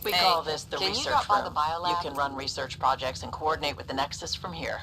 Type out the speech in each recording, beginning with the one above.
We Hey, call this the can you research drop by the room. biolab? You can run research projects and coordinate with the Nexus from here.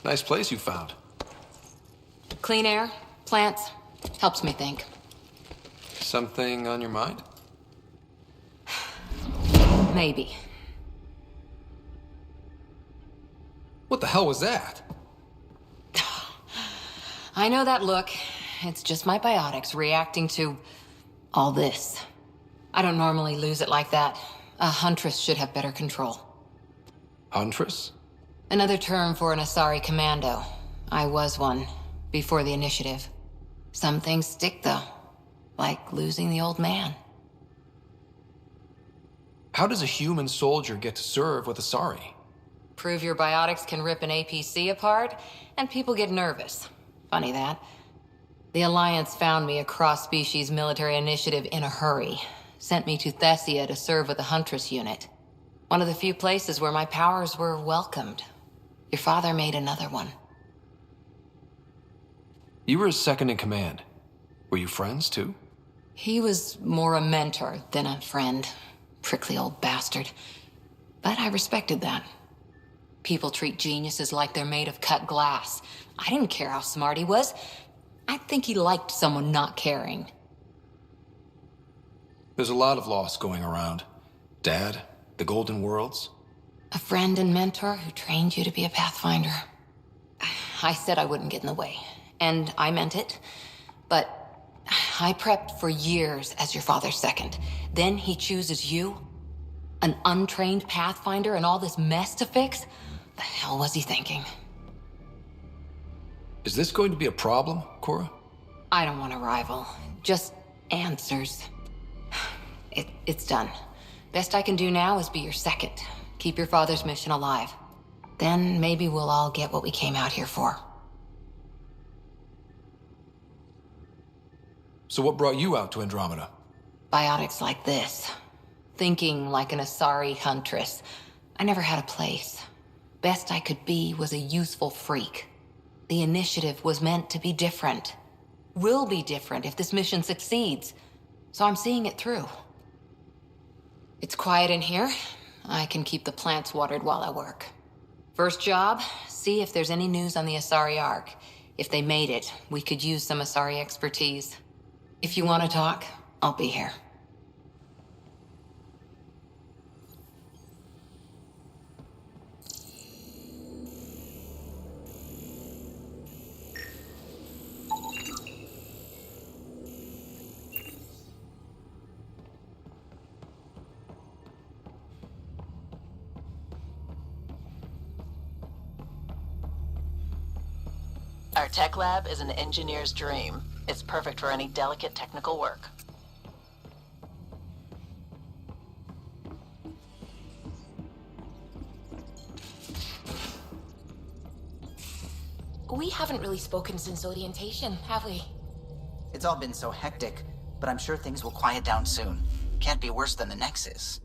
Nice place you found. Clean air, plants, helps me think. Something on your mind? Maybe. What the hell was that? I know that look. It's just my biotics reacting to all this. I don't normally lose it like that. A huntress should have better control. Huntress? Another term for an Asari commando. I was one, before the initiative. Some things stick, though. Like losing the old man. How does a human soldier get to serve with Asari? Prove your biotics can rip an APC apart, and people get nervous. Funny that. The Alliance found me a cross-species military initiative in a hurry. Sent me to Thessia to serve with the Huntress unit. One of the few places where my powers were welcomed. Your father made another one. You were his second in command. Were you friends, too? He was more a mentor than a friend. Prickly old bastard. But I respected that. People treat geniuses like they're made of cut glass. I didn't care how smart he was. I think he liked someone not caring. There's a lot of loss going around. Dad, the Golden Worlds. A friend and mentor who trained you to be a Pathfinder. I said I wouldn't get in the way, and I meant it. But I prepped for years as your father's second. Then he chooses you? An untrained Pathfinder and all this mess to fix? The hell was he thinking? Is this going to be a problem, Cora? I don't want a rival. Just answers. It's done. Best I can do now is be your second. Keep your father's mission alive. Then maybe we'll all get what we came out here for. So what brought you out to Andromeda? Biotics like this. Thinking like an Asari huntress. I never had a place. Best I could be was a useful freak. The initiative was meant to be different. Will be different if this mission succeeds. So I'm seeing it through. It's quiet in here. I can keep the plants watered while I work. First job, see if there's any news on the Asari Ark. If they made it, we could use some Asari expertise. If you want to talk, I'll be here. Our tech lab is an engineer's dream. It's perfect for any delicate technical work. We haven't really spoken since orientation, have we? It's all been so hectic. but I'm sure things will quiet down soon. Can't be worse than the Nexus.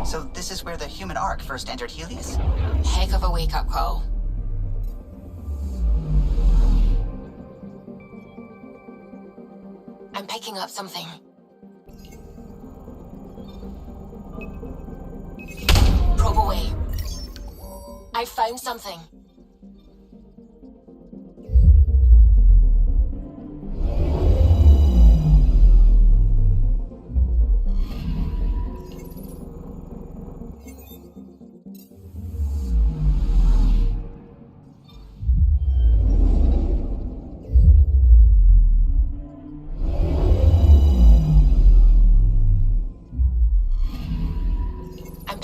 So this is where the human Ark first entered Helios? Heck of a wake-up call. I'm picking up something. Probe away. I found something.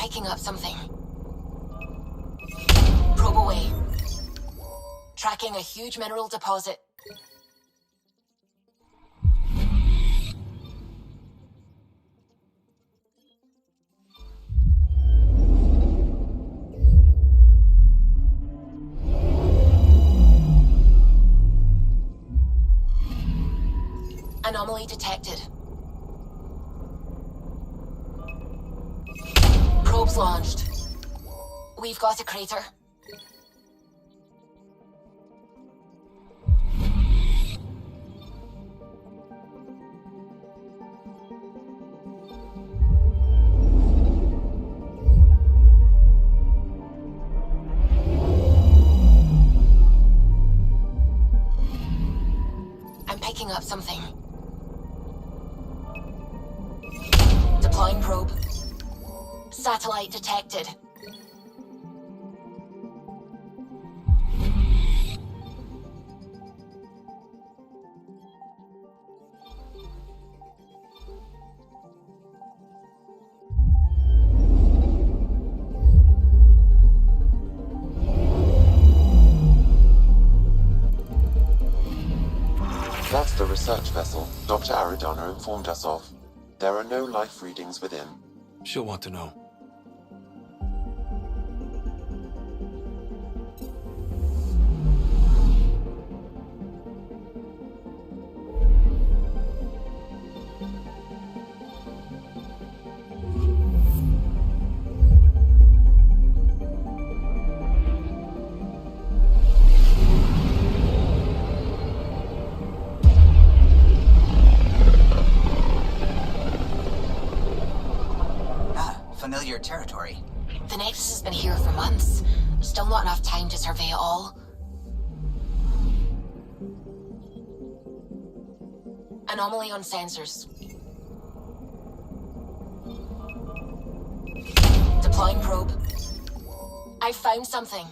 Picking up something. Probe away. Tracking a huge mineral deposit. Anomaly detected. Probes launched. We've got a crater. I'm picking up something. Deploying probe. Satellite detected. That's the research vessel Dr. Aridana informed us of. There are no life readings within. She'll want to know. Familiar territory. The Nexus has been here for months. Still not enough time to survey it all. Anomaly on sensors. Deploying probe. I found something.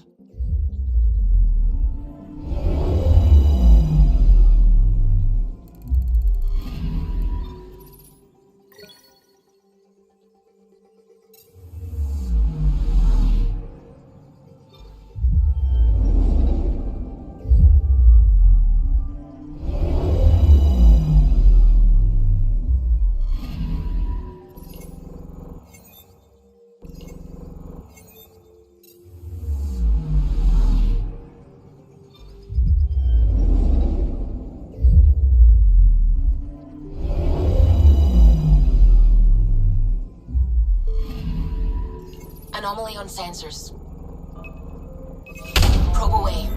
Anomaly on sensors. Probe away.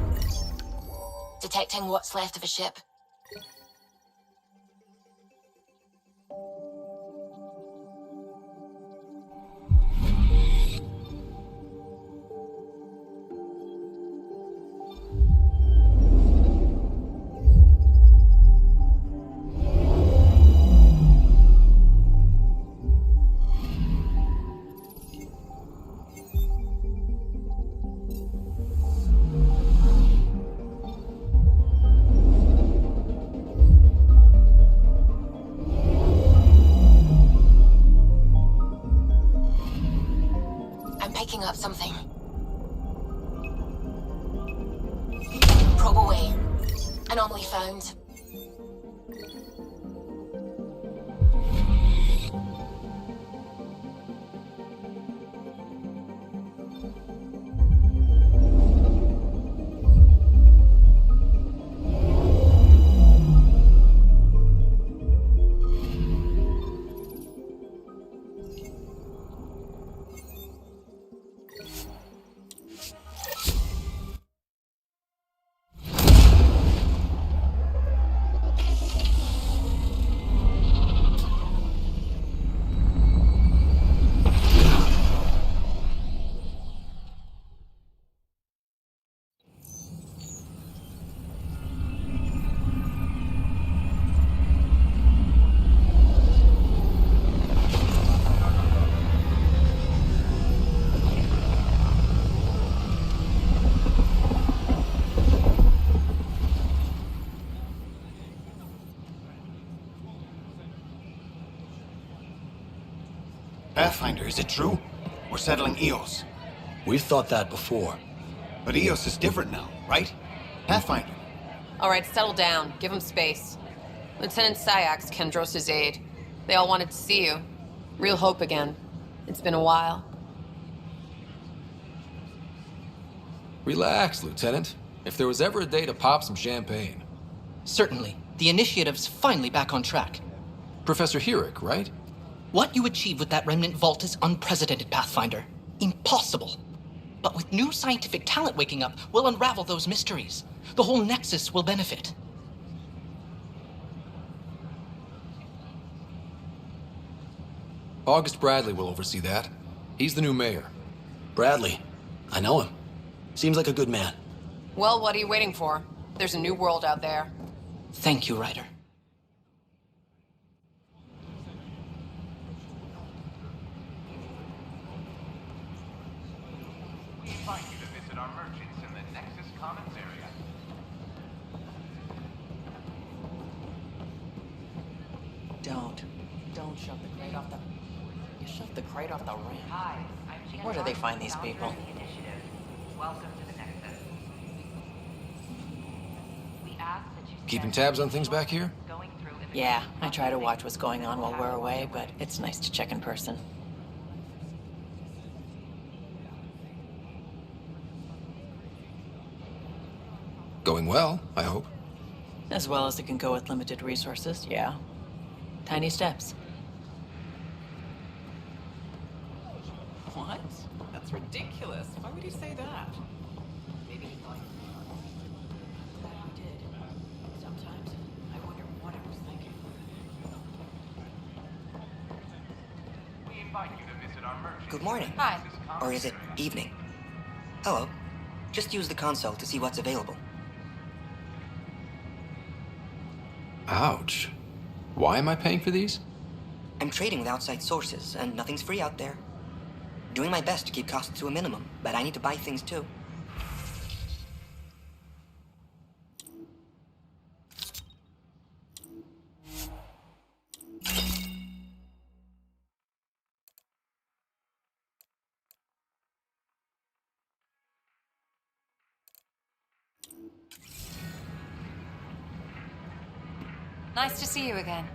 Detecting what's left of a ship. picking up something. Probe away. Anomaly found. Pathfinder, is it true? We're settling Eos. We've thought that before. But Eos is different now, right? Pathfinder. All right, settle down. Give him space. Lieutenant Syax, Kendros' aide. They all wanted to see you. Real hope again. It's been a while. Relax, Lieutenant. If there was ever a day to pop some champagne. Certainly. The initiative's finally back on track. Professor Herrick, right? What you achieved with that remnant vault is unprecedented, Pathfinder. Impossible. But with new scientific talent waking up, we'll unravel those mysteries. The whole Nexus will benefit. August Bradley will oversee that. He's the new mayor. Bradley. I know him. Seems like a good man. Well, what are you waiting for? There's a new world out there. Thank you, Ryder. We invite you to visit our merchants in the Nexus Commons area. Don't shut the crate off the... You shut the crate off the ramp. Hi, where do they find these people? Welcome to the Nexus. We ask that you Keeping tabs on things back here? going through Yeah, I try to watch what's going on while we're away, but it's nice to check in person. Going well, I hope. As well as it can go with limited resources, yeah. Tiny steps. What? That's ridiculous. Why would he say that? Maybe he thought Glad we did. Sometimes I wonder what I was thinking. We invite you to visit our merchants. Good morning. Hi. Or is it evening? Hello. Just use the console to see what's available. Ouch. Why am I paying for these? I'm trading with outside sources, and nothing's free out there. Doing my best to keep costs to a minimum, but I need to buy things too. Nice to see you again.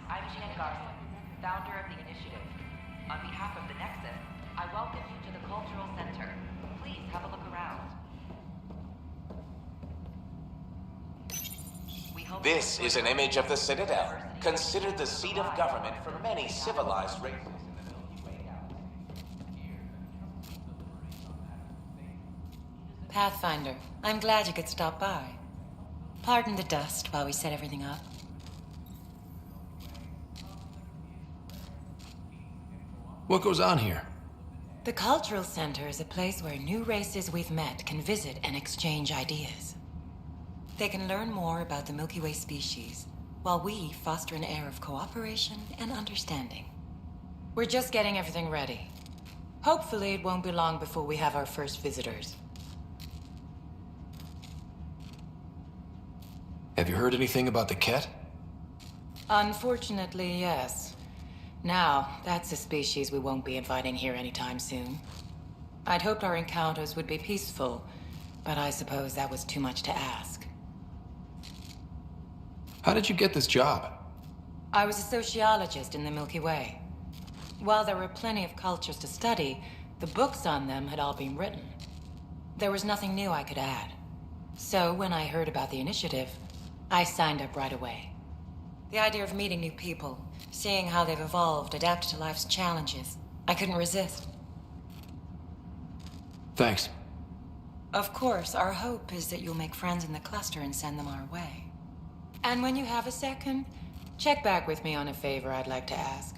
I'm Jan Garson, founder of the initiative. On behalf of the Nexus, I welcome you to the Cultural Center. Please have a look around. We hope This is an image of the Citadel, considered the seat of government for many civilized races in the Milky Way galaxy. Pathfinder, I'm glad you could stop by. Pardon the dust while we set everything up. What goes on here? The Cultural Center is a place where new races we've met can visit and exchange ideas. They can learn more about the Milky Way species, while we foster an air of cooperation and understanding. We're just getting everything ready. Hopefully, it won't be long before we have our first visitors. Have you heard anything about the Ket? Unfortunately, yes. Now, that's a species we won't be inviting here anytime soon. I'd hoped our encounters would be peaceful, but I suppose that was too much to ask. How did you get this job? I was a sociologist in the Milky Way. While there were plenty of cultures to study, the books on them had all been written. There was nothing new I could add. So when I heard about the initiative, I signed up right away. The idea of meeting new people, seeing how they've evolved, adapted to life's challenges, I couldn't resist. Thanks. Of course, our hope is that you'll make friends in the cluster and send them our way. And when you have a second, check back with me on a favor I'd like to ask.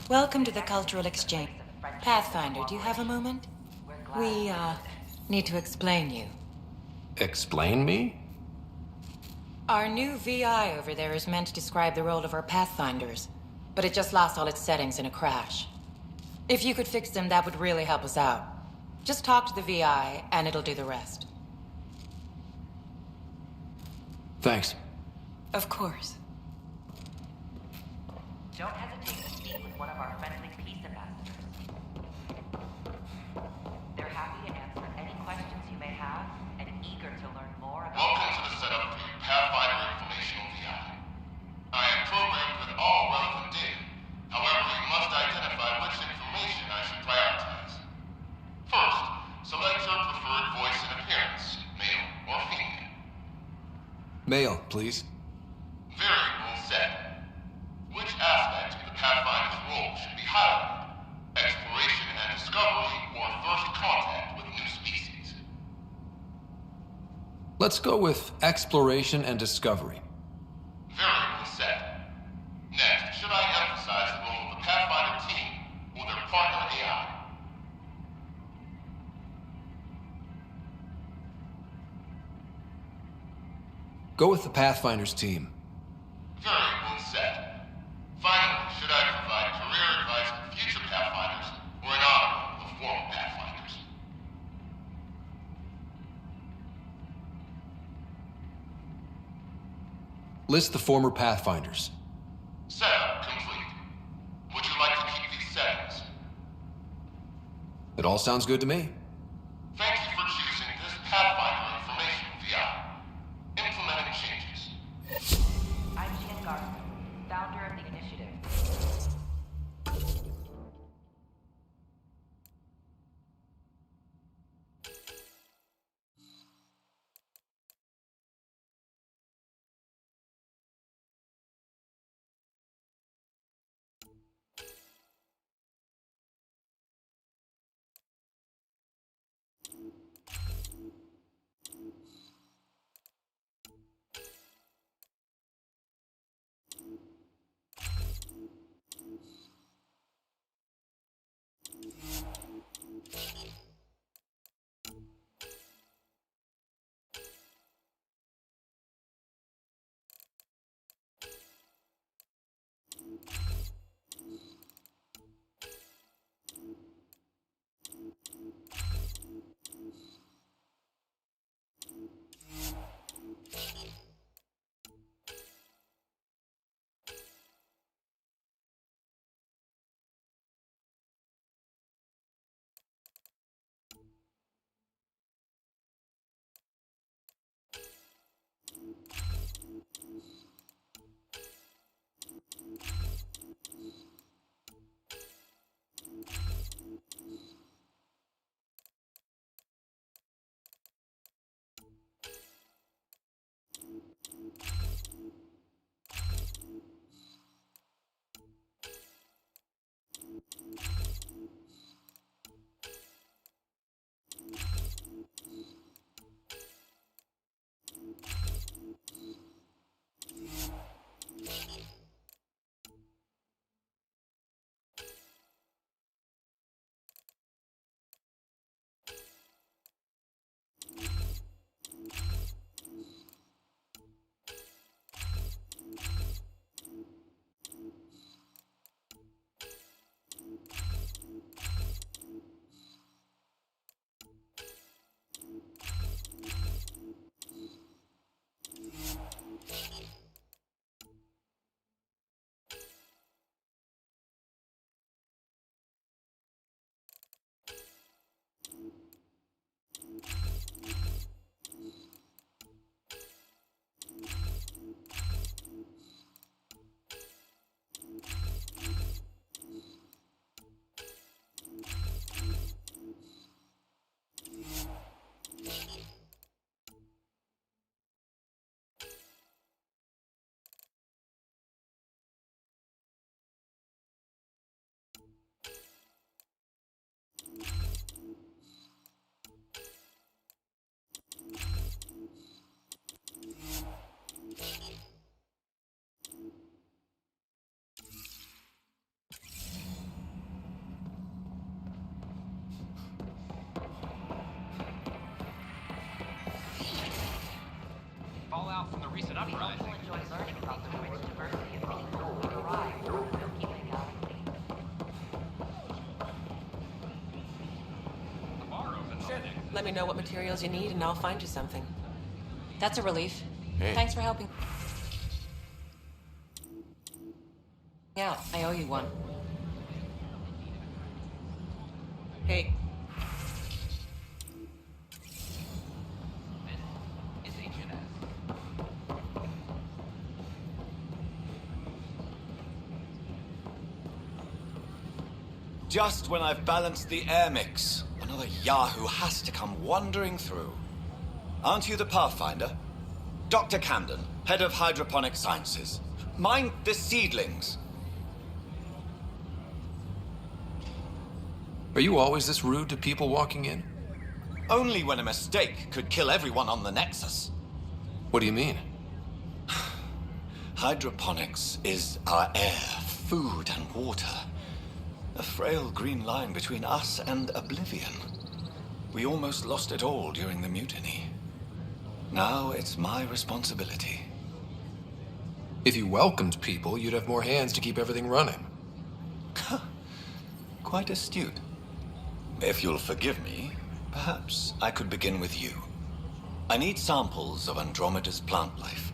Welcome to the Cultural Exchange. Pathfinder, do you have a moment? We, need to explain you. Explain me? Our new VI over there is meant to describe the role of our Pathfinders, but it just lost all its settings in a crash. If you could fix them, that would really help us out. Just talk to the VI, and it'll do the rest. Thanks. Of course. Don't hesitate to speak with one of our friendly peace ambassadors. They're happy to answer any questions you may have and eager to learn more about... Welcome to the setup for your Pathfinder Informational VI. I am programmed with all relevant data. However, you must identify which information I should prioritize. First, select your preferred voice and appearance, male or female. Male, please. Variable set. Which aspect of the Pathfinder's role should be highlighted? Exploration and discovery, or first contact with new species? Let's go with exploration and discovery. Variable set. Next, should I emphasize the role of the Pathfinder team or their partner AI? Go with the Pathfinder's team. Variable set. Finally, should I provide career advice for future Pathfinders or an honor of the former Pathfinders? List the former Pathfinders. Setup complete. Would you like to keep these settings? It all sounds good to me. Thank you for choosing this Pathfinder Informational VI. Implementing changes. I'm Jen Garth, founder of the from the recent We hope uprising. you'll enjoy learning about the rich diversity of people who thrive in the Milky Way galaxy. Let me know what materials you need and I'll find you something. That's a relief. Hey. Thanks for helping. Yeah, I owe you one. Hey. Just when I've balanced the air mix, another Yahoo has to come wandering through. Aren't you the Pathfinder? Dr. Camden, head of hydroponic sciences. Mind the seedlings. Are you always this rude to people walking in? Only when a mistake could kill everyone on the Nexus. What do you mean? Hydroponics is our air, food, and water. A frail green line between us and oblivion. We almost lost it all during the mutiny. Now it's my responsibility. If you welcomed people, you'd have more hands to keep everything running. Quite astute. If you'll forgive me, perhaps I could begin with you. I need samples of Andromeda's plant life.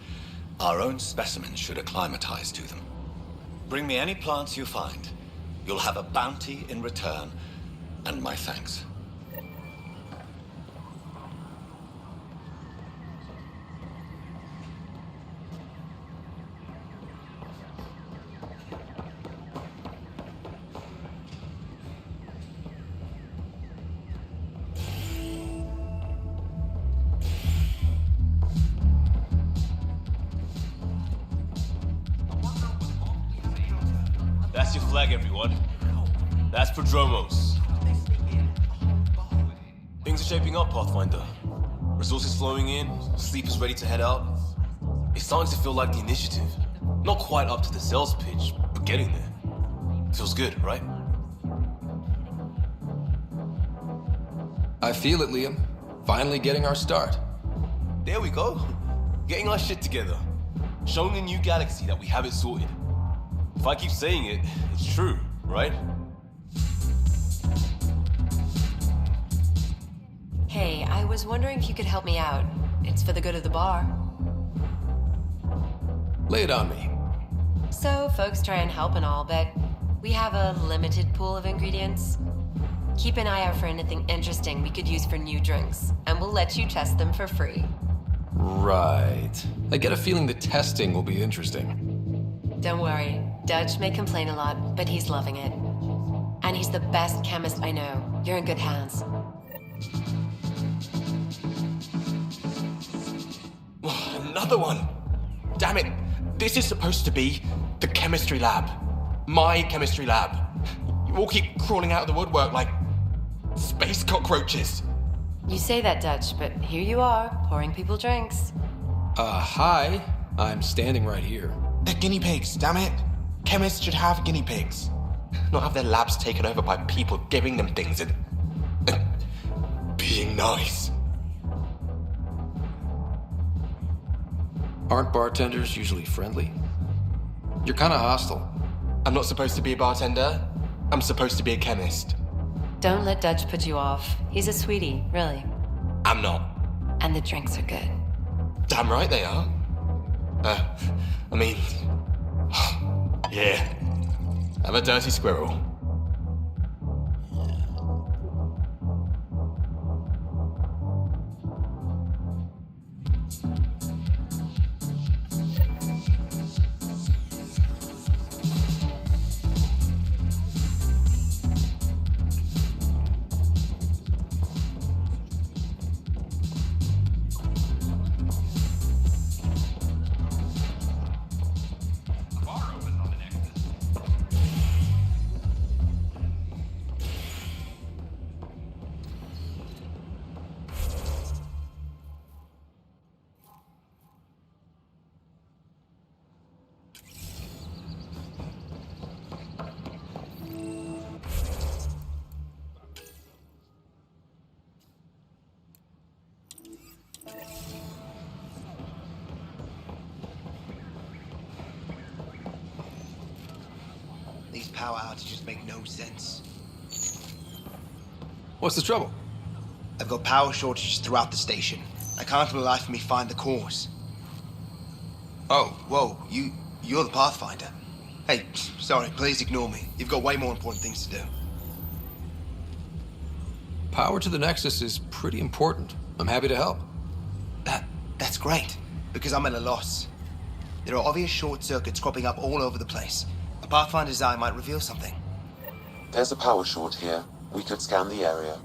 Our own specimens should acclimatize to them. Bring me any plants you find. You'll have a bounty in return, and my thanks. That's your flag, everyone. That's Prodromos. Things are shaping up, Pathfinder. Resources flowing in, sleepers ready to head out. It's starting to feel like the initiative. Not quite up to the sales pitch, but getting there. Feels good, right? I feel it, Liam. Finally getting our start. There we go. Getting our shit together. Showing a new galaxy that we have it sorted. If I keep saying it, it's true, right? Hey, I was wondering if you could help me out. It's for the good of the bar. Lay it on me. So, folks try and help and all, but we have a limited pool of ingredients. Keep an eye out for anything interesting we could use for new drinks, and we'll let you test them for free. Right. I get a feeling the testing will be interesting. Don't worry, Dutch may complain a lot, but he's loving it. And he's the best chemist I know. You're in good hands. Another one! Damn it! This is supposed to be the chemistry lab. My chemistry lab. You all keep crawling out of the woodwork like space cockroaches. You say that, Dutch, but here you are, pouring people drinks. Hi. I'm standing right here. They're guinea pigs, damn it. Chemists should have guinea pigs. Not have their labs taken over by people giving them things and being nice. Aren't bartenders usually friendly? You're kind of hostile. I'm not supposed to be a bartender. I'm supposed to be a chemist. Don't let Dutch put you off. He's a sweetie, really. I'm not. And the drinks are good. Damn right they are. I mean... yeah. I'm a dirty squirrel. power outages make no sense. What's the trouble? I've got power shortages throughout the station. I can't for the life of me find the cause. Oh, whoa, you're the Pathfinder. Hey, sorry, please ignore me. You've got way more important things to do. Power to the Nexus is pretty important. I'm happy to help. That's great, because I'm at a loss. There are obvious short circuits cropping up all over the place. A Pathfinder's eye might reveal something. There's a power short here. We could scan the area.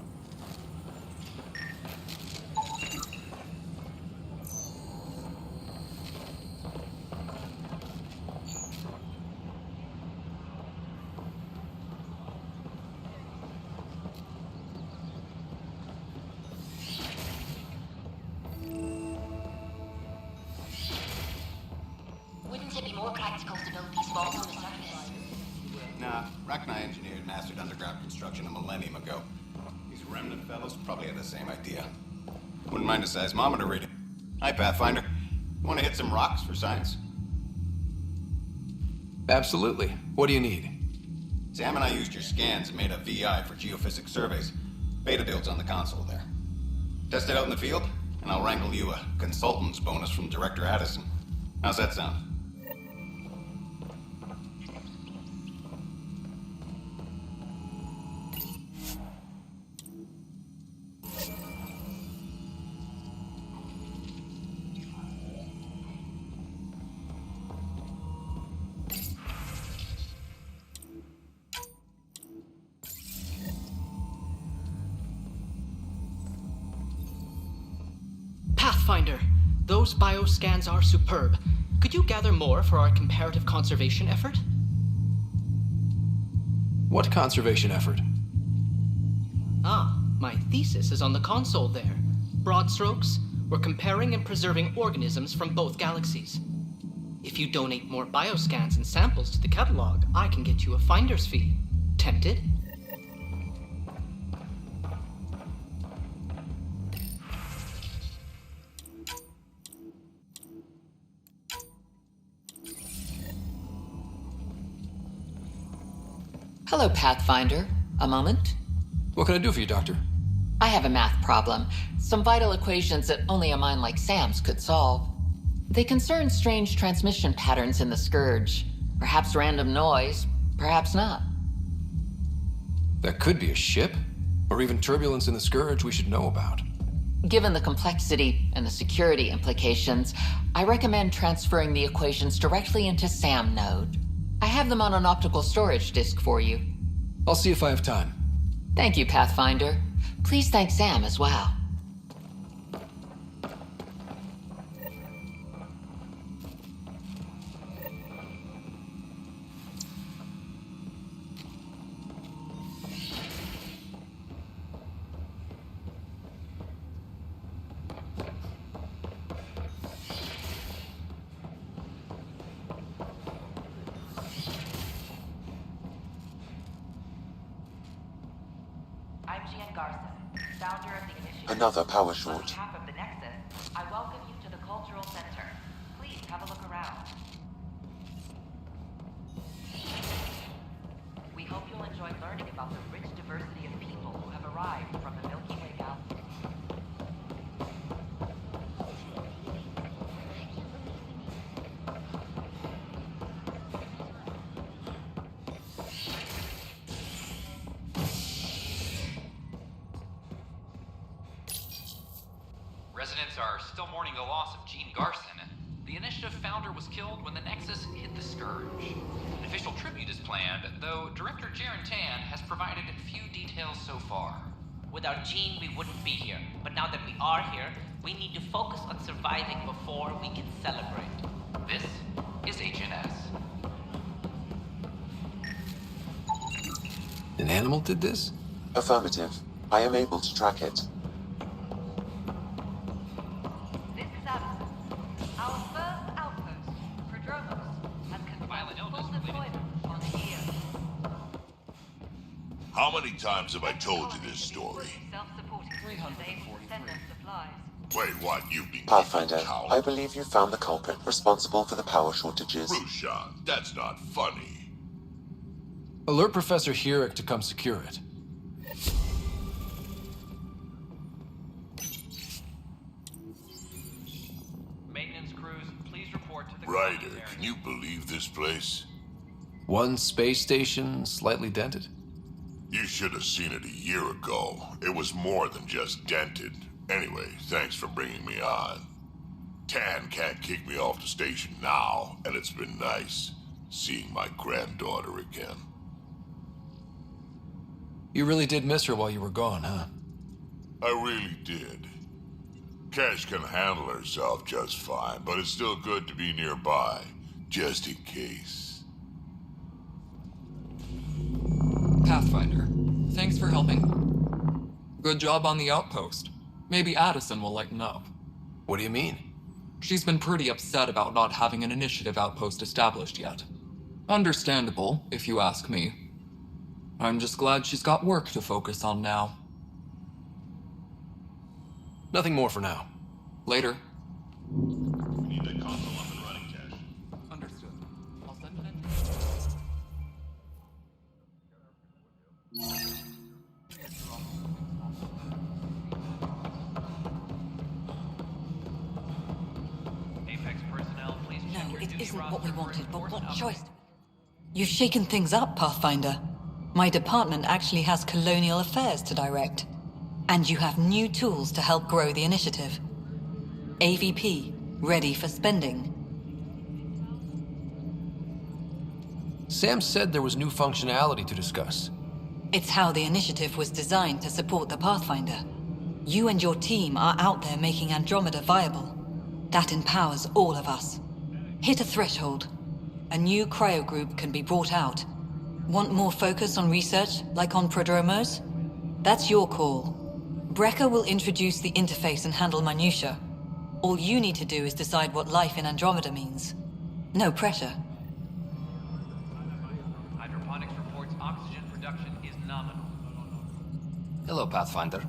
Wouldn't it be more practical to build these balls on the surface? Nah, Rachni engineered and mastered underground construction a millennium ago. These remnant fellows probably had the same idea. Wouldn't mind a seismometer reading. Hi, Pathfinder. Want to hit some rocks for science? Absolutely. What do you need? Sam and I used your scans and made a VI for geophysics surveys. Beta builds on the console there. Test it out in the field, and I'll wrangle you a consultant's bonus from Director Addison. How's that sound? Pathfinder, those bioscans are superb. Could you gather more for our comparative conservation effort? What conservation effort? Ah, my thesis is on the console there. Broad strokes, we're comparing and preserving organisms from both galaxies. If you donate more bioscans and samples to the catalog, I can get you a finder's fee. Tempted? Hello, Pathfinder. A moment? What can I do for you, Doctor? I have a math problem. Some vital equations that only a mind like Sam's could solve. They concern strange transmission patterns in the Scourge. Perhaps random noise, perhaps not. That could be a ship, or even turbulence in the Scourge we should know about. Given the complexity and the security implications, I recommend transferring the equations directly into SAM node. I have them on an optical storage disk for you. I'll see if I have time. Thank you, Pathfinder. Please thank Sam as well. Another power short. On behalf of the Nexus, I welcome you to the Cultural Center. Please have a look around. We hope you'll enjoy learning about the rich diversity of people who have arrived from the Milky Way galaxy. Residents are still mourning the loss of Gene Garson. The Initiative founder was killed when the Nexus hit the Scourge. An official tribute is planned, though Director Jaren Tan has provided few details so far. Without Gene, we wouldn't be here. But now that we are here, we need to focus on surviving before we can celebrate. This is HNS. An animal did this? Affirmative. I am able to track it. This is Addison. Our first outpost, Prodromos, has confirmed full deployment on the year. How many times have I told you this story? Self-supporting. 343. Supplies. Wait, what? You've been Pathfinder, keeping count? I believe you found the culprit responsible for the power shortages. Rushan, that's not funny. Alert Professor Herrick to come secure it. Maintenance crews, please report to the Ryder, can you believe this place? One space station, slightly dented? You should have seen it a year ago. It was more than just dented. Anyway, thanks for bringing me on. Tan can't kick me off the station now, and it's been nice seeing my granddaughter again. You really did miss her while you were gone, huh? I really did. Cash can handle herself just fine, but it's still good to be nearby, just in case. Pathfinder, thanks for helping. Good job on the outpost. Maybe Addison will lighten up. What do you mean? She's been pretty upset about not having an initiative outpost established yet. Understandable, if you ask me. I'm just glad she's got work to focus on now. Nothing more for now. Later. We need the console up and running, Cash. Understood. I'll send it in. Apex personnel, please check No, your it duty isn't what roster we for wanted, but what enforcement choice? upgrades. You've shaken things up, Pathfinder. My department actually has colonial affairs to direct. And you have new tools to help grow the initiative. AVP, ready for spending. Sam said there was new functionality to discuss. It's how the initiative was designed to support the Pathfinder. You and your team are out there making Andromeda viable. That empowers all of us. Hit a threshold. A new cryo group can be brought out. Want more focus on research, like on prodromos? That's your call. Brecker will introduce the interface and handle minutiae. All you need to do is decide what life in Andromeda means. No pressure. Hydroponics reports oxygen production is nominal. Hello, Pathfinder.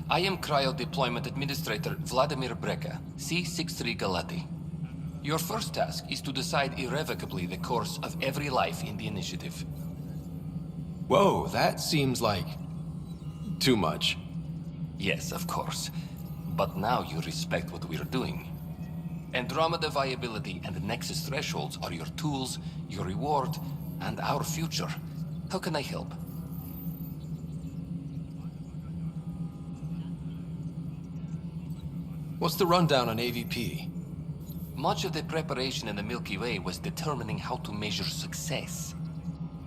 I am Cryo Deployment Administrator Vladimir Breca, C-63 Galati. Your first task is to decide irrevocably the course of every life in the initiative. Whoa, that seems like... too much. Yes, of course. But now you respect what we're doing. Andromeda viability and Nexus thresholds are your tools, your reward, and our future. How can I help? What's the rundown on AVP? Much of the preparation in the Milky Way was determining how to measure success.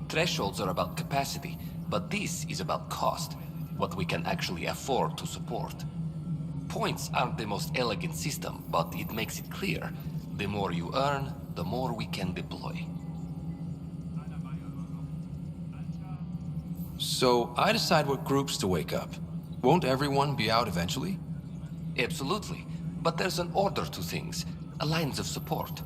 Thresholds are about capacity, but this is about cost, what we can actually afford to support. Points aren't the most elegant system, but it makes it clear. The more you earn, the more we can deploy. So I decide what groups to wake up. Won't everyone be out eventually? Absolutely, but there's an order to things, a lines of support.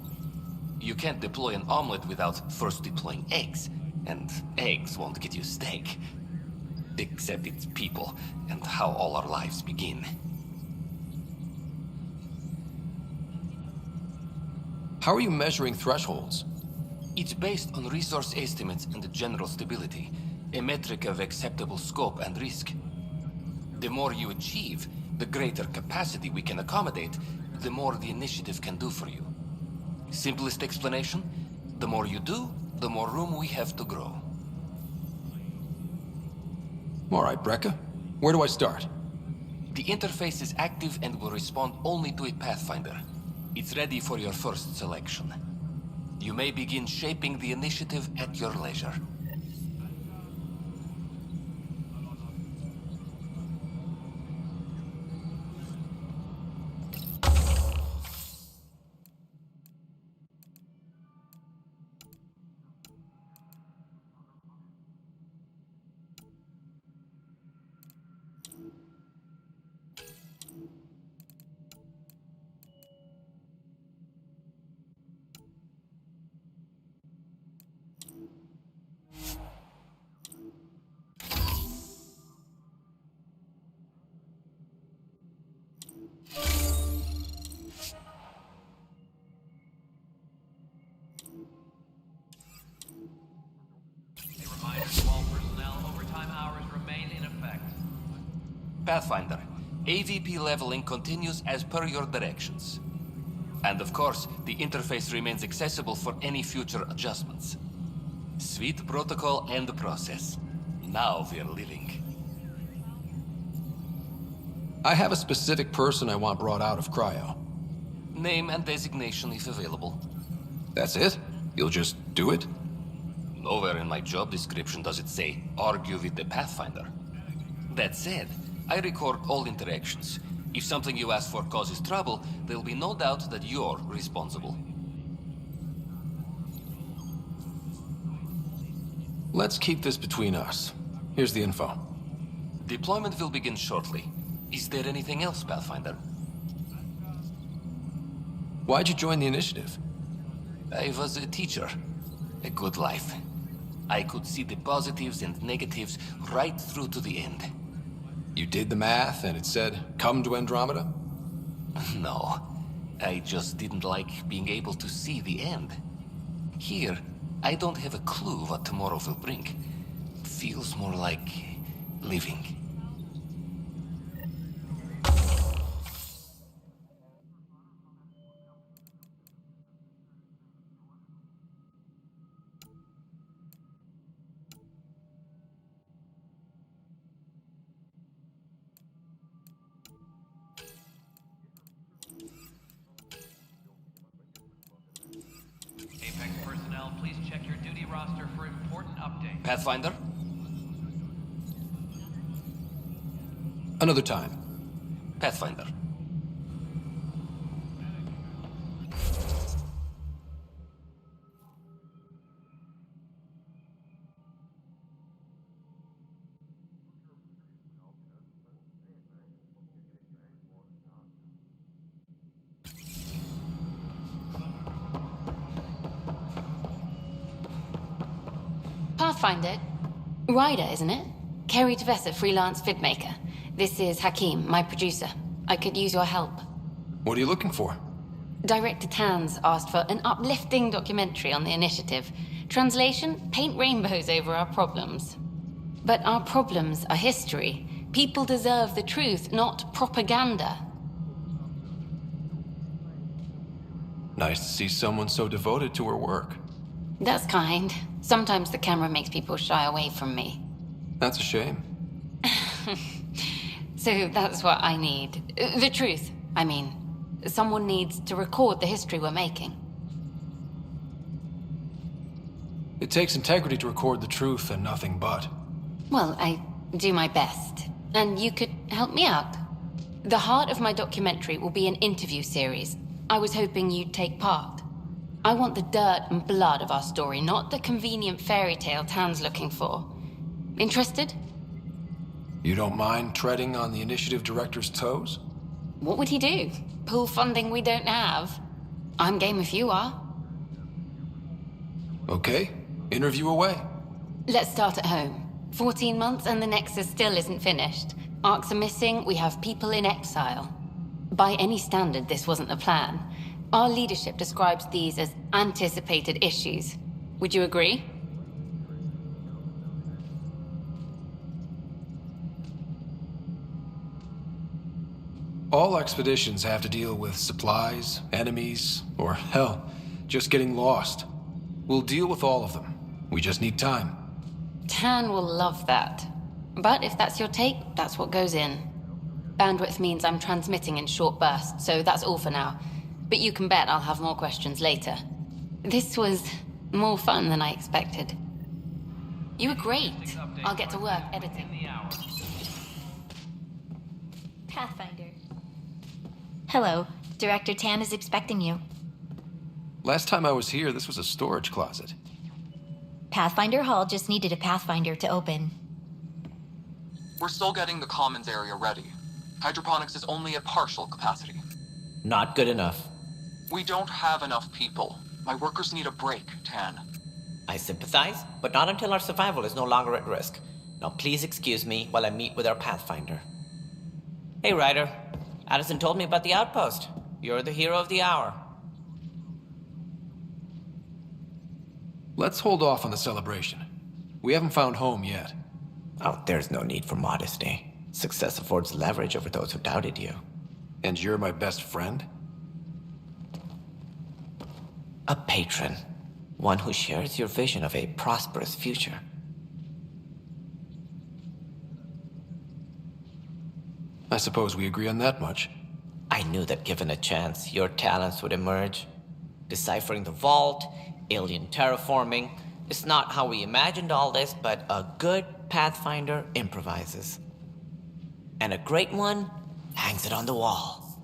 You can't deploy an omelet without first deploying eggs, and eggs won't get you steak. Except it's people, and how all our lives begin. How are you measuring thresholds? It's based on resource estimates and general stability, a metric of acceptable scope and risk. The more you achieve, the greater capacity we can accommodate, the more the initiative can do for you. Simplest explanation, the more you do, the more room we have to grow. All right, Breca. Where do I start? The interface is active and will respond only to a Pathfinder. It's ready for your first selection. You may begin shaping the initiative at your leisure. A reminder to Pathfinder, AVP leveling continues as per your directions. And of course, the interface remains accessible for any future adjustments. Sweet protocol and process. Now we're living. I have a specific person I want brought out of cryo. Name and designation if available. That's it? You'll just do it? Nowhere in my job description does it say, argue with the Pathfinder. That said, I record all interactions. If something you ask for causes trouble, there'll be no doubt that you're responsible. Let's keep this between us. Here's the info. Deployment will begin shortly. Is there anything else, Pathfinder? Why'd you join the initiative? I was a teacher. A good life. I could see the positives and negatives right through to the end. You did the math and it said, come to Andromeda? No. I just didn't like being able to see the end. Here, I don't have a clue what tomorrow will bring. Feels more like living. Pathfinder? Another time. Pathfinder. Pathfinder? Ryder, isn't it? Kerry Tavessa, freelance vidmaker. This is Hakim, my producer. I could use your help. What are you looking for? Director Tanz asked for an uplifting documentary on the initiative. Translation, paint rainbows over our problems. But our problems are history. People deserve the truth, not propaganda. Nice to see someone so devoted to her work. That's kind. Sometimes the camera makes people shy away from me. That's a shame. So that's what I need. The truth, I mean. Someone needs to record the history we're making. It takes integrity to record the truth and nothing but. Well, I do my best. And you could help me out. The heart of my documentary will be an interview series. I was hoping you'd take part. I want the dirt and blood of our story, not the convenient fairy tale Tan's looking for. Interested? You don't mind treading on the initiative director's toes? What would he do? Pull funding we don't have? I'm game if you are. Okay, interview away. Let's start at home. 14 months and the Nexus still isn't finished. Arcs are missing, we have people in exile. By any standard, this wasn't the plan. Our leadership describes these as anticipated issues. Would you agree? All expeditions have to deal with supplies, enemies, or hell, just getting lost. We'll deal with all of them. We just need time. Tan will love that. But if that's your take, that's what goes in. Bandwidth means I'm transmitting in short bursts, so that's all for now. But you can bet I'll have more questions later. This was more fun than I expected. You were great. I'll get to work editing. Pathfinder. Hello. Director Tan is expecting you. Last time I was here, this was a storage closet. Pathfinder Hall just needed a Pathfinder to open. We're still getting the commons area ready. Hydroponics is only at partial capacity. Not good enough. We don't have enough people. My workers need a break, Tan. I sympathize, but not until our survival is no longer at risk. Now please excuse me while I meet with our Pathfinder. Hey, Ryder. Addison told me about the outpost. You're the hero of the hour. Let's hold off on the celebration. We haven't found home yet. Oh, there's no need for modesty. Success affords leverage over those who doubted you. And you're my best friend? A patron. One who shares your vision of a prosperous future. I suppose we agree on that much. I knew that given a chance, your talents would emerge. Deciphering the vault, alien terraforming. It's not how we imagined all this, but a good Pathfinder improvises. And a great one hangs it on the wall.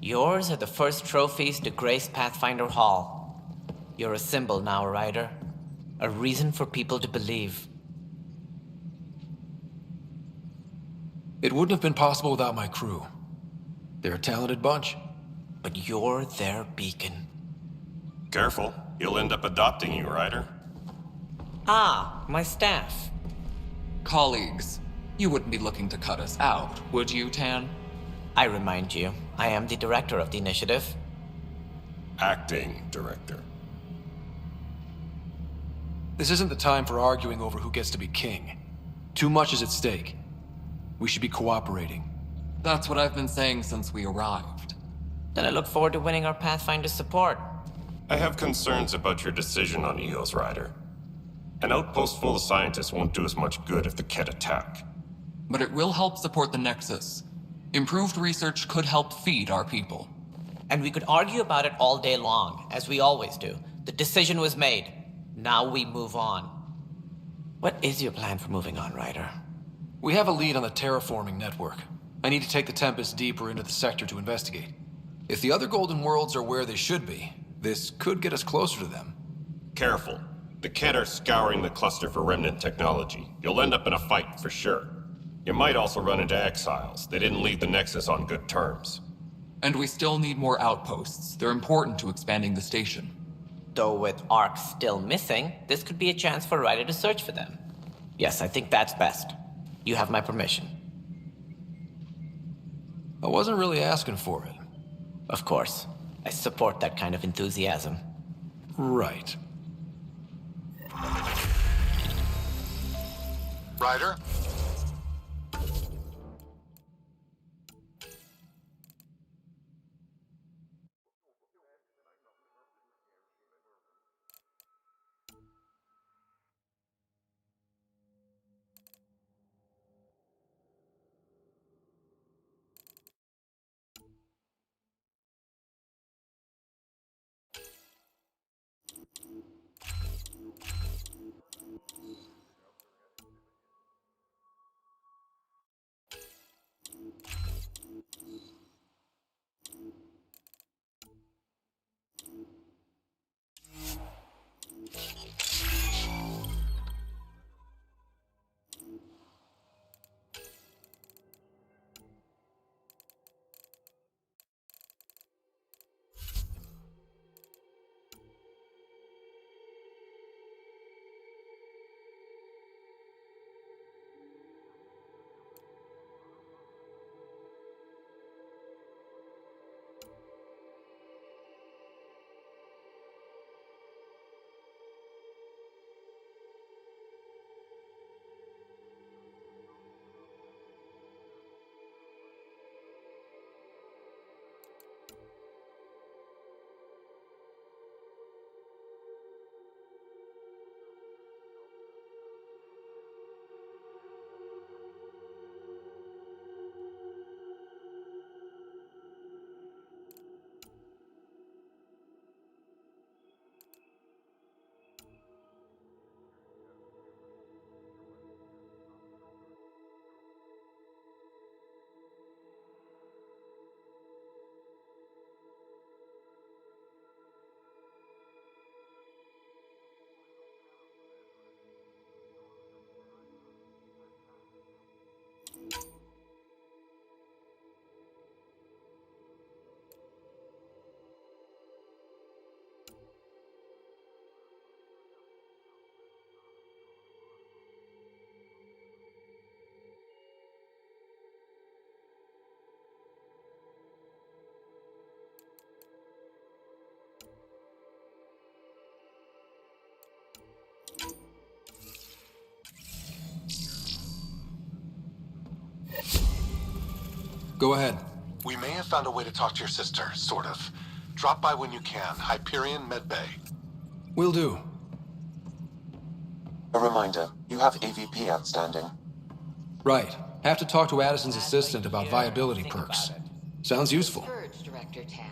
Yours are the first trophies to grace Pathfinder Hall. You're a symbol now, Ryder. A reason for people to believe. It wouldn't have been possible without my crew. They're a talented bunch. But you're their beacon. Careful, he'll end up adopting you, Ryder. Ah, my staff. Colleagues, you wouldn't be looking to cut us out, would you, Tan? I remind you, I am the director of the initiative. Acting director. This isn't the time for arguing over who gets to be king. Too much is at stake. We should be cooperating. That's what I've been saying since we arrived. Then I look forward to winning our Pathfinder's support. I have concerns about your decision on Eos, Ryder. An outpost full of scientists won't do us much good if the Kett attack. But it will help support the Nexus. Improved research could help feed our people. And we could argue about it all day long, as we always do. The decision was made. Now we move on. What is your plan for moving on, Ryder? We have a lead on the terraforming network. I need to take the Tempest deeper into the sector to investigate. If the other Golden Worlds are where they should be, this could get us closer to them. Careful. The Kett are scouring the cluster for remnant technology. You'll end up in a fight for sure. You might also run into exiles. They didn't leave the Nexus on good terms. And we still need more outposts. They're important to expanding the station. Though with Ark still missing, this could be a chance for Ryder to search for them. Yes, I think that's best. You have my permission. I wasn't really asking for it. Of course. I support that kind of enthusiasm. Right. Ryder? Go ahead. We may have found a way to talk to your sister, sort of. Drop by when you can. Hyperion Medbay. Will do. A reminder, you have AVP outstanding. Right. Have to talk to Addison's assistant about viability perks. Sounds useful. Purge, Director Tan.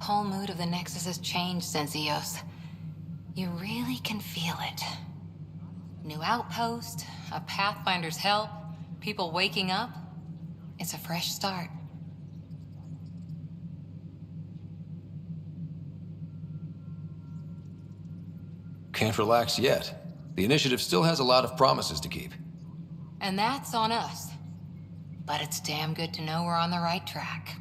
Whole mood of the Nexus has changed since Eos. You really can feel it. New outpost, a Pathfinder's help, people waking up. It's a fresh start. Can't relax yet. The initiative still has a lot of promises to keep. And that's on us. But it's damn good to know we're on the right track.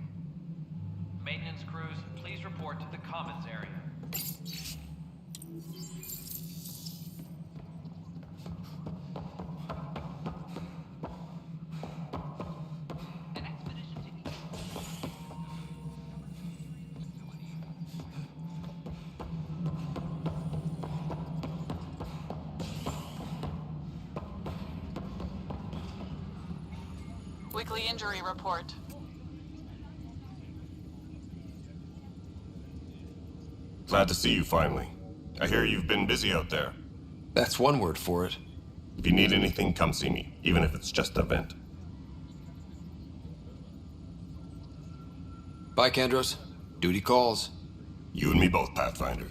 Maintenance crews, please report to the commons area. Weekly injury report. Glad to see you finally. I hear you've been busy out there. That's one word for it. If you need anything, come see me, even if it's just a vent. Bye, Kandros. Duty calls. You and me both, Pathfinder.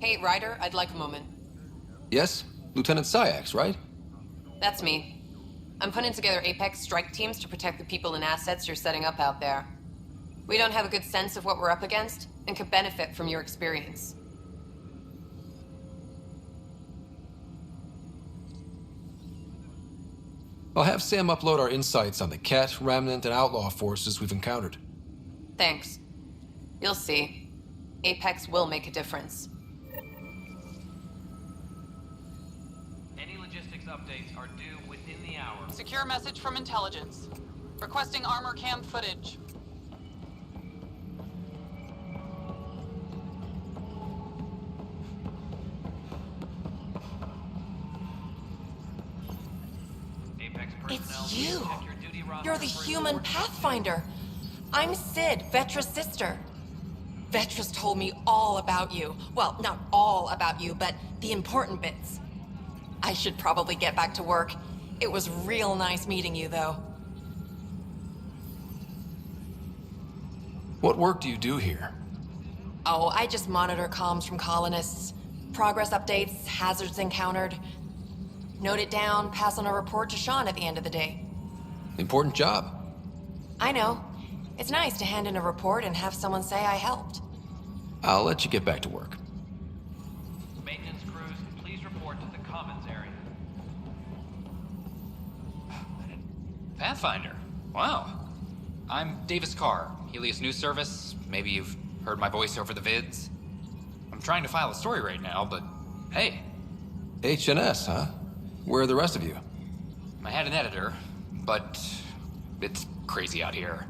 Hey, Ryder, I'd like a moment. Yes? Lieutenant Syax, right? That's me. I'm putting together Apex strike teams to protect the people and assets you're setting up out there. We don't have a good sense of what we're up against, and could benefit from your experience. I'll have Sam upload our insights on the Ket, Remnant, and Outlaw forces we've encountered. Thanks. You'll see. Apex will make a difference. Any logistics updates are due within the hour. Secure message from intelligence. Requesting armor cam footage. It's you! You're the human Pathfinder! I'm Sid, Vetra's sister. Vetra's told me all about you. Well, not all about you, but the important bits. I should probably get back to work. It was real nice meeting you, though. What work do you do here? Oh, I just monitor comms from colonists. Progress updates, hazards encountered. Note it down, pass on a report to Sean at the end of the day. Important job. I know. It's nice to hand in a report and have someone say I helped. I'll let you get back to work. Maintenance crews, please report to the commons area. Pathfinder. Wow. I'm Davis Carr, Helios News Service. Maybe you've heard my voice over the vids. I'm trying to file a story right now, but hey. HNS, huh? Where are the rest of you? I had an editor, but it's crazy out here.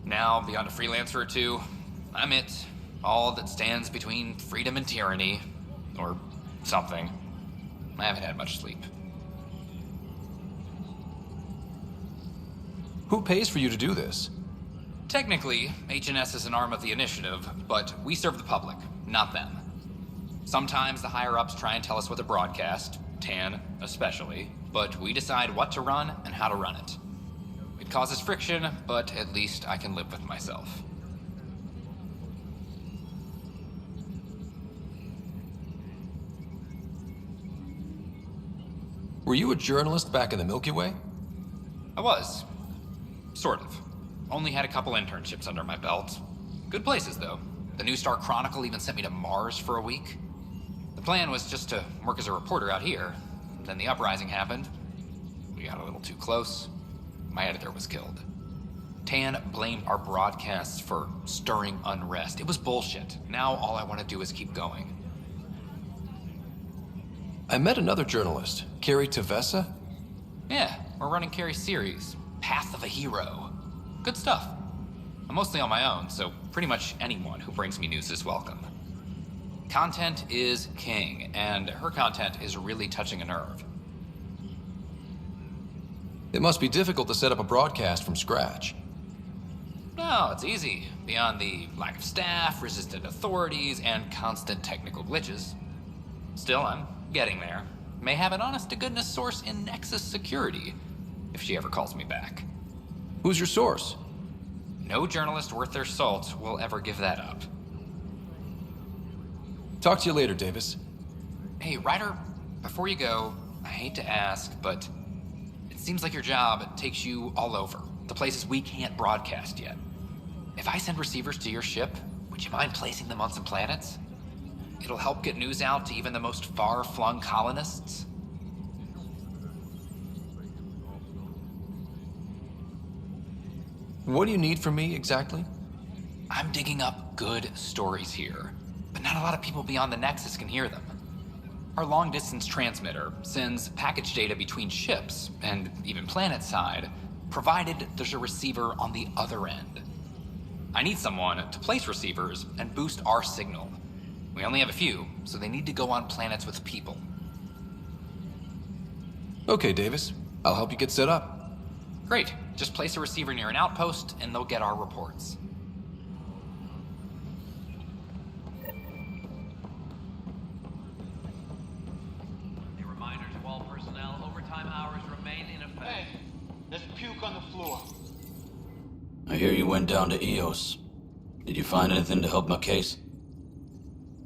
Now, beyond a freelancer or two, I'm it. All that stands between freedom and tyranny. Or something. I haven't had much sleep. Who pays for you to do this? Technically, HNS is an arm of the initiative, but we serve the public, not them. Sometimes the higher-ups try and tell us what to broadcast, Tan especially, but we decide what to run and how to run it. It causes friction, but at least I can live with myself. Were you a journalist back in the Milky Way? I was. Sort of. Only had a couple internships under my belt. Good places, though. The New Star Chronicle even sent me to Mars for a week. The plan was just to work as a reporter out here. Then the uprising happened. We got a little too close. My editor was killed. Tan blamed our broadcasts for stirring unrest. It was bullshit. Now all I want to do is keep going. I met another journalist, Carrie Tavessa. Yeah, we're running Carrie's series, Path of a Hero. Good stuff. I'm mostly on my own, so pretty much anyone who brings me news is welcome. Content is king, and her content is really touching a nerve. It must be difficult to set up a broadcast from scratch. No, it's easy. Beyond the lack of staff, resistant authorities, and constant technical glitches. Still, I'm getting there. May have an honest-to-goodness source in Nexus security, if she ever calls me back. Who's your source? No journalist worth their salt will ever give that up. Talk to you later, Davis. Hey, Ryder, before you go, I hate to ask, but it seems like your job takes you all over, the places we can't broadcast yet. If I send receivers to your ship, would you mind placing them on some planets? It'll help get news out to even the most far-flung colonists. What do you need from me, exactly? I'm digging up good stories here, but not a lot of people beyond the Nexus can hear them. Our long-distance transmitter sends package data between ships, and even planet-side, provided there's a receiver on the other end. I need someone to place receivers and boost our signal. We only have a few, so they need to go on planets with people. Okay, Davis. I'll help you get set up. Great. Just place a receiver near an outpost, and they'll get our reports. A reminder to all personnel, overtime hours remain in effect. Hey, there's puke on the floor. I hear you went down to EOS. Did you find anything to help my case?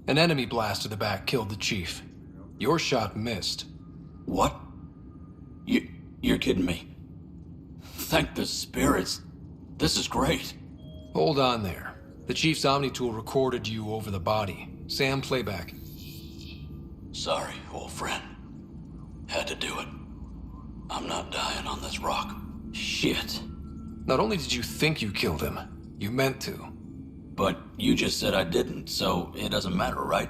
An enemy blast to the back killed the chief. Your shot missed. What? You're kidding me. Thank the spirits. This is great. Hold on there. The chief's Omni tool recorded you over the body. Sam, playback. Sorry, old friend. Had to do it. I'm not dying on this rock. Shit. Not only did you think you killed him, you meant to. But you just said I didn't, so it doesn't matter, right?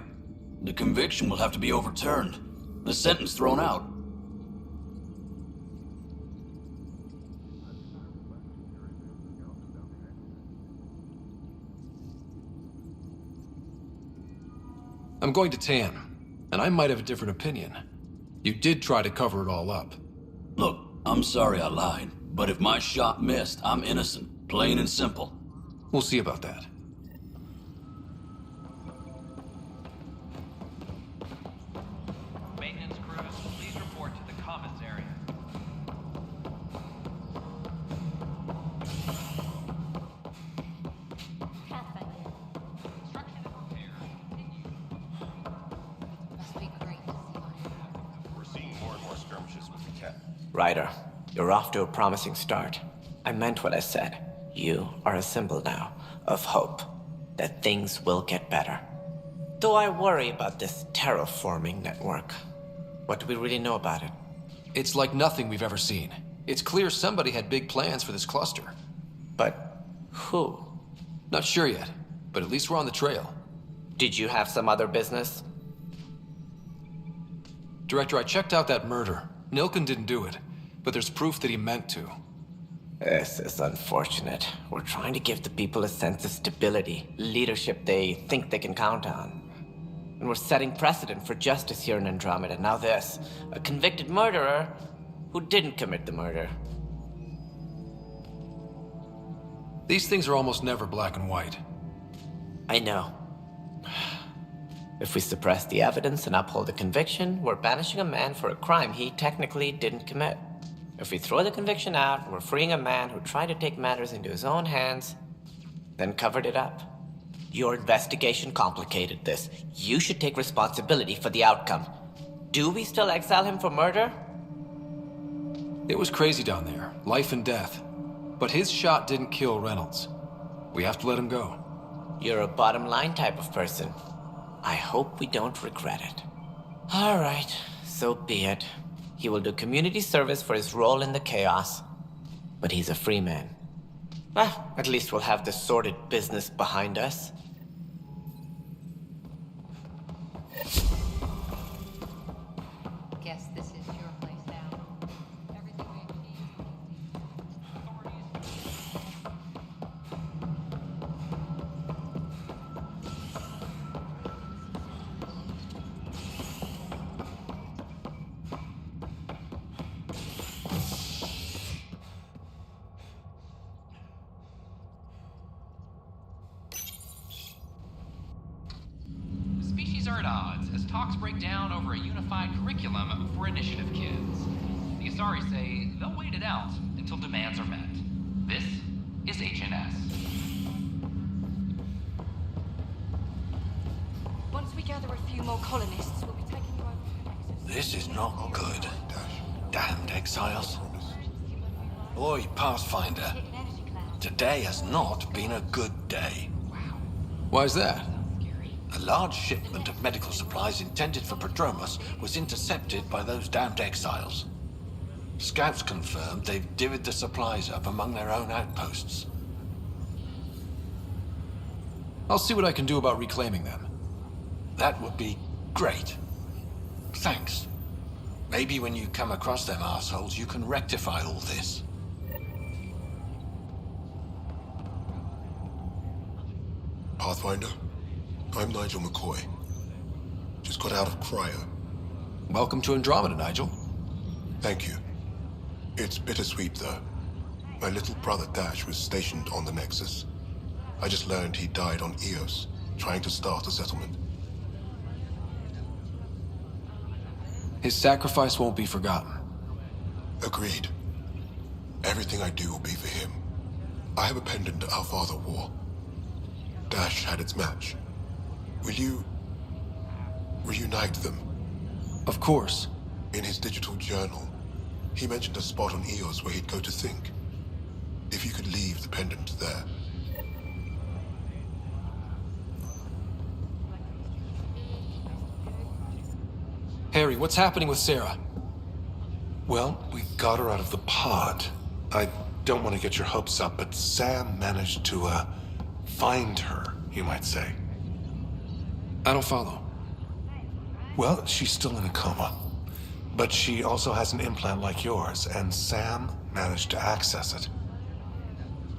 The conviction will have to be overturned. The sentence thrown out. I'm going to Tan, and I might have a different opinion. You did try to cover it all up. Look, I'm sorry I lied, but if my shot missed, I'm innocent. Plain and simple. We'll see about that. Maintenance crews, please report to the commons area. We're seeing more and more skirmishes. Ryder, you're off to a promising start. I meant what I said. You are a symbol now of hope, that things will get better. Though I worry about this terraforming network. What do we really know about it? It's like nothing we've ever seen. It's clear somebody had big plans for this cluster. But who? Not sure yet, but at least we're on the trail. Did you have some other business? Director, I checked out that murder. Nilken didn't do it, but there's proof that he meant to. This is unfortunate. We're trying to give the people a sense of stability, leadership they think they can count on. And we're setting precedent for justice here in Andromeda. Now this, a convicted murderer who didn't commit the murder. These things are almost never black and white. I know. If we suppress the evidence and uphold the conviction, we're banishing a man for a crime he technically didn't commit. If we throw the conviction out, we're freeing a man who tried to take matters into his own hands, then covered it up. Your investigation complicated this. You should take responsibility for the outcome. Do we still exile him for murder? It was crazy down there, life and death. But his shot didn't kill Reynolds. We have to let him go. You're a bottom line type of person. I hope we don't regret it. All right, so be it. He will do community service for his role in the chaos. But he's a free man. Well, at least we'll have the sordid business behind us. Guess this is your place now. Everything we Species are at odds as talks break down over a unified curriculum for initiative kids. The Asari say they'll wait it out until demands are met. This is HNS. Once we gather a few more colonists, we'll be taking you over to the Nexus. This is not good. Damned exiles. Oi, Pathfinder. Today has not been a good day. Why's that? A large shipment of medical supplies intended for Prodromos was intercepted by those damned exiles. Scouts confirmed they've divvied the supplies up among their own outposts. I'll see what I can do about reclaiming them. That would be great. Thanks. Maybe when you come across them assholes, you can rectify all this. Pathfinder, I'm Nigel McCoy. Just got out of cryo. Welcome to Andromeda, Nigel. Thank you. It's bittersweet, though. My little brother Dash was stationed on the Nexus. I just learned he died on Eos, trying to start a settlement. His sacrifice won't be forgotten. Agreed. Everything I do will be for him. I have a pendant our father wore. Dash had its match. Will you reunite them? Of course. In his digital journal, he mentioned a spot on Eos where he'd go to think. If you could leave the pendant there. Harry, what's happening with Sarah? Well, we got her out of the pod. I don't want to get your hopes up, but Sam managed to, find her, you might say. I don't follow. Well, she's still in a coma. But she also has an implant like yours, and Sam managed to access it.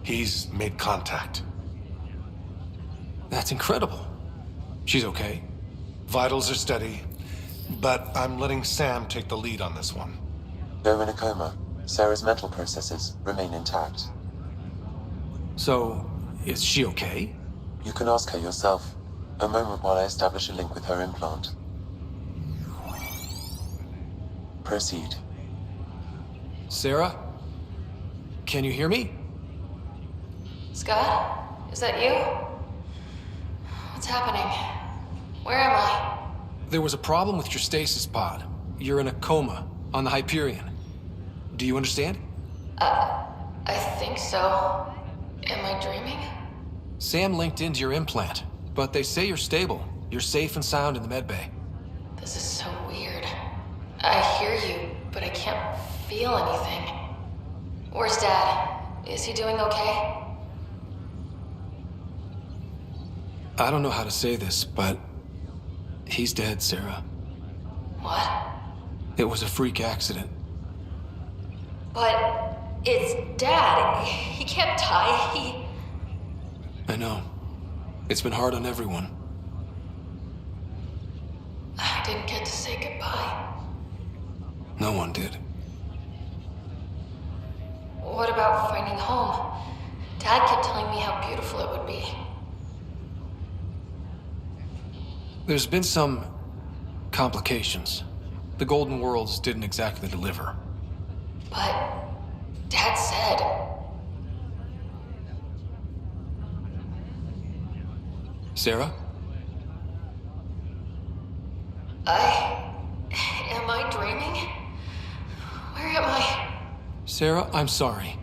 He's made contact. That's incredible. She's okay? Vitals are steady, but I'm letting Sam take the lead on this one. Though in a coma, Sarah's mental processes remain intact. So, is she okay? You can ask her yourself. A moment while I establish a link with her implant. Proceed. Sarah? Can you hear me? Scott? Is that you? What's happening? Where am I? There was a problem with your stasis pod. You're in a coma on the Hyperion. Do you understand? I think so. Am I dreaming? Sam linked into your implant, but they say you're stable. You're safe and sound in the medbay. This is so weird. I hear you, but I can't feel anything. Where's Dad? Is he doing okay? I don't know how to say this, but he's dead, Sarah. What? It was a freak accident. But it's Dad. He can't die. I know. It's been hard on everyone. I didn't get to say goodbye. No one did. What about finding home? Dad kept telling me how beautiful it would be. There's been some complications. The Golden Worlds didn't exactly deliver. But Dad said... Sarah? Am I dreaming? Where am I? Sarah, I'm sorry.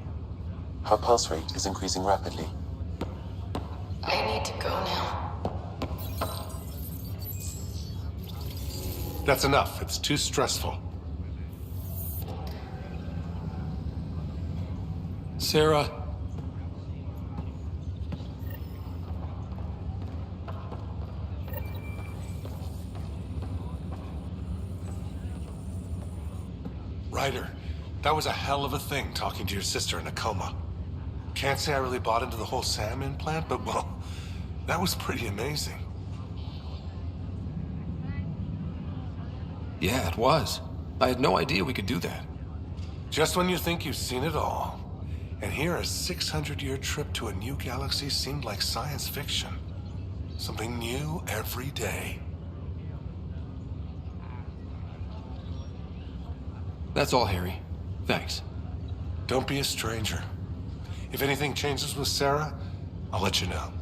Her pulse rate is increasing rapidly. I need to go now. That's enough. It's too stressful. Sarah. Ryder, that was a hell of a thing talking to your sister in a coma. Can't say I really bought into the whole Sam implant, but well, that was pretty amazing. Yeah, it was. I had no idea we could do that. Just when you think you've seen it all. And here a 600-year trip to a new galaxy seemed like science fiction. Something new every day. That's all, Harry. Thanks. Don't be a stranger. If anything changes with Sarah, I'll let you know.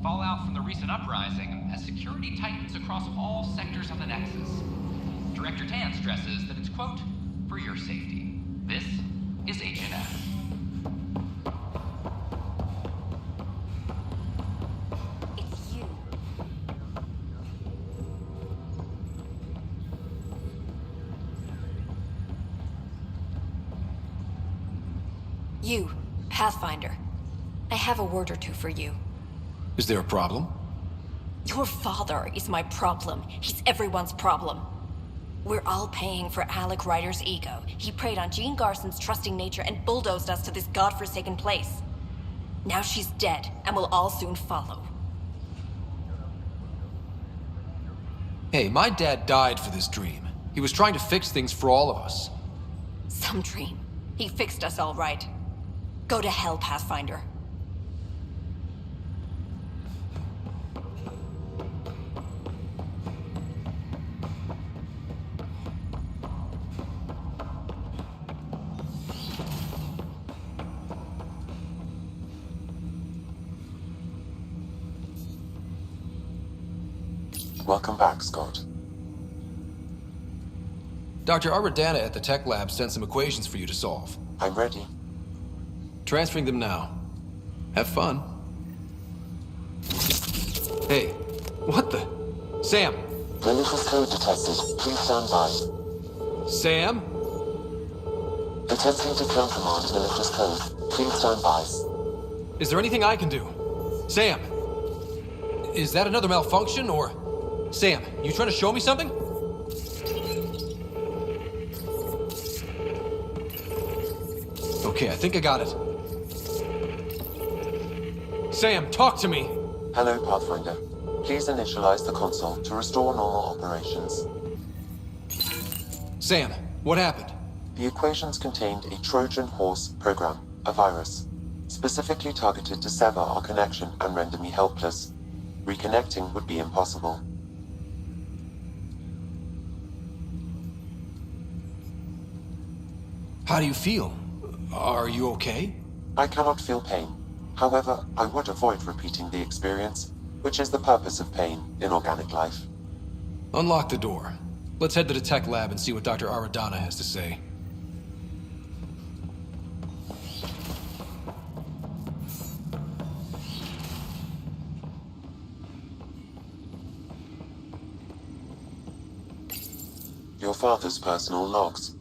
Fallout from the recent uprising as security tightens across all sectors of the Nexus. Director Tan stresses that it's, quote, for your safety. This is HNS. It's you. You, Pathfinder. I have a word or two for you. Is there a problem? Your father is my problem. He's everyone's problem. We're all paying for Alec Ryder's ego. He preyed on Jean Garson's trusting nature and bulldozed us to this godforsaken place. Now she's dead, and we'll all soon follow. Hey, my dad died for this dream. He was trying to fix things for all of us. Some dream. He fixed us all right. Go to hell, Pathfinder. Welcome back, Scott. Dr. Arbordana at the tech lab sent some equations for you to solve. I'm ready. Transferring them now. Have fun. Hey, what the? Sam! Malicious code detected. Please stand by. Sam? Attempting to countermand malicious code. Please stand by. Is there anything I can do? Sam! Is that another malfunction, or... Sam, you trying to show me something? Okay, I think I got it. Sam, talk to me! Hello, Pathfinder. Please initialize the console to restore normal operations. Sam, what happened? The equations contained a Trojan horse program, a virus, specifically targeted to sever our connection and render me helpless. Reconnecting would be impossible. How do you feel? Are you okay? I cannot feel pain. However, I would avoid repeating the experience, which is the purpose of pain in organic life. Unlock the door. Let's head to the tech lab and see what Dr. Aradana has to say. Your father's personal logs.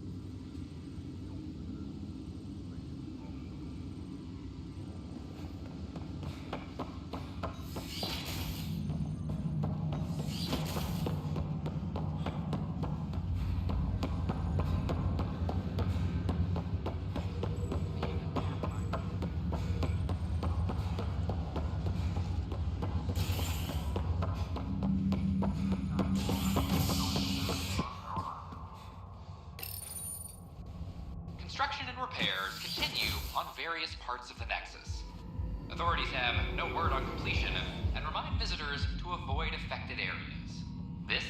Construction and repairs continue on various parts of the Nexus. Authorities have no word on completion and remind visitors to avoid affected areas. This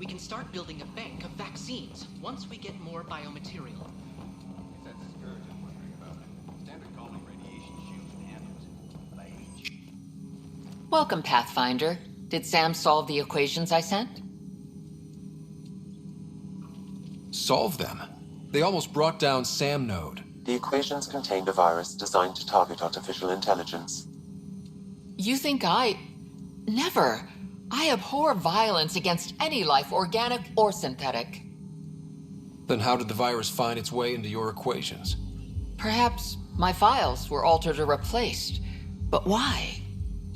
We can start building a bank of vaccines once we get more biomaterial. Welcome, Pathfinder. Did Sam solve the equations I sent? Solve them? They almost brought down Sam Node. The equations contained a virus designed to target artificial intelligence. You think I... Never. I abhor violence against any life, organic or synthetic. Then how did the virus find its way into your equations? Perhaps my files were altered or replaced. But why?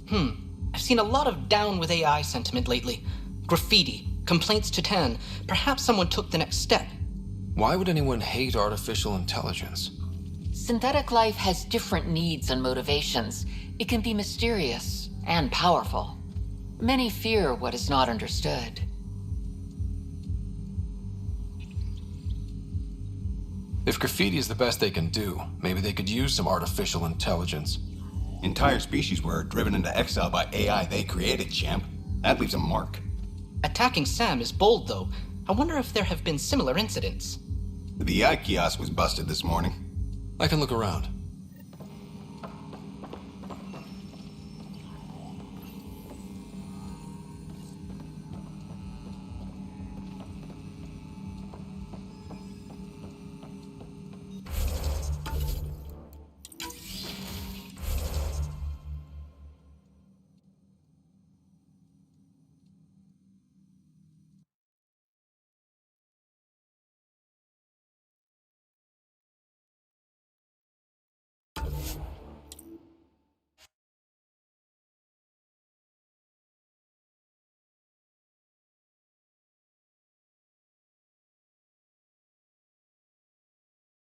I've seen a lot of down with AI sentiment lately. Graffiti, complaints to 10. Perhaps someone took the next step. Why would anyone hate artificial intelligence? Synthetic life has different needs and motivations. It can be mysterious and powerful. Many fear what is not understood. If graffiti is the best they can do, maybe they could use some artificial intelligence. Entire species were driven into exile by AI they created, champ. That leaves a mark. Attacking Sam is bold, though. I wonder if there have been similar incidents. The AI kiosk was busted this morning. I can look around.